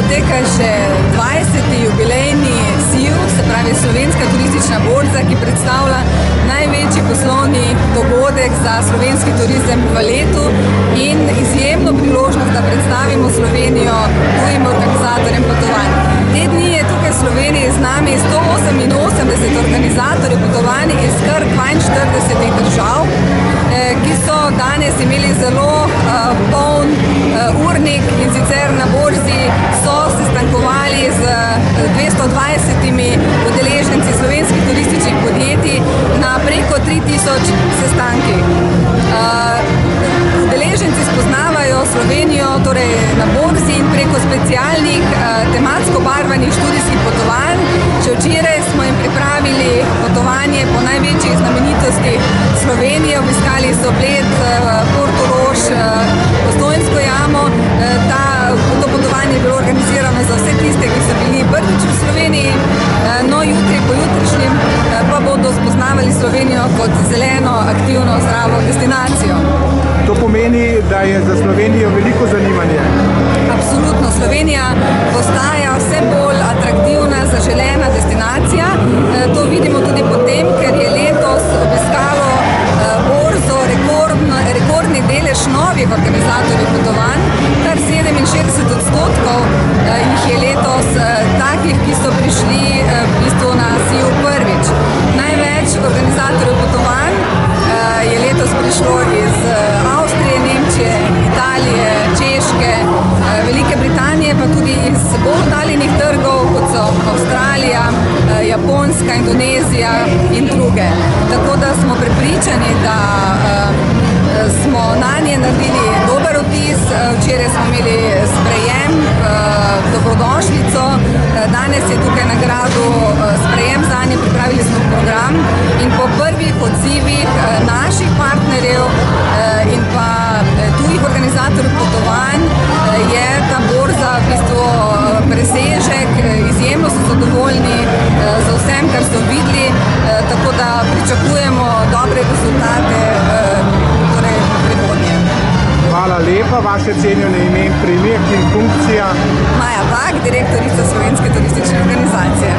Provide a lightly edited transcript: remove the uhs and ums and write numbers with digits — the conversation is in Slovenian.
poteka še 20. jubilejni SIV, se pravi Slovenska turistična borza, ki predstavlja največji poslovni dogodek za slovenski turizem v letu in izjemno priložnost, da predstavimo Slovenijo tujim organizatorjem potovanj. Te dni je tukaj v Sloveniji z nami 188 organizatorjev potovanj iz kar 42 držav, ki so danes imeli zelo poln urnik in sicer na borzi so sestankovali z 220 udeleženci slovenskih turističnih podjetij na preko 3000 sestankih. Udeleženci spoznavajo Slovenijo torej na borzi in preko specialnih tematsko barvanih študijskih potovanj. Še včeraj smo jim pripravili potovanje po največjih znamenitostih Slovenije, obiskali so Bled, Portorož, Postojnsko jamo. To potovanje je bilo organizirano za vse tiste, ki so bili prvič v Sloveniji, no jutri po jutrišnjem pa bodo spoznavali Slovenijo kot zeleno, aktivno, zdravo destinacijo. To pomeni, da je za Slovenijo veliko zanimanje? Absolutno. Slovenija postaja vse bolj atraktivna, zaželena destinacija. To vidimo tudi potem, ker je letos obiskalo borzo rekordni delež novih organizatorjev potovanj. Kar 67% jih je letos takih, ki so prišli v bistvu na SIV prvič. Največ organizatorjev potovanj je letos prišlo iz Avstrije, Nemčije, Italije, Češke, Velike Britanije, pa tudi iz bolj oddaljenih trgov, kot so Avstralija, Japonska, Indonezija in druge. Tako da smo prepričani, da smo nanje naredili dober vtis. Včeraj smo imeli sprejem, dobrodošlico, danes je tukaj na gradu sprejem zanje, pripravili smo program in po prvih odzivih naših partnerjev in pa tujih organizatorjev potovanj je ta borza v bistvu presežek, izjemno so zadovoljni z vsem, kar so videli, tako da pričakujemo dobre rezultate torej v prihodnje. Hvala lepa, vaše cenjeno ime in priimek in funkcija? Maja Vak, direktorica Slovenske turistične organizacije.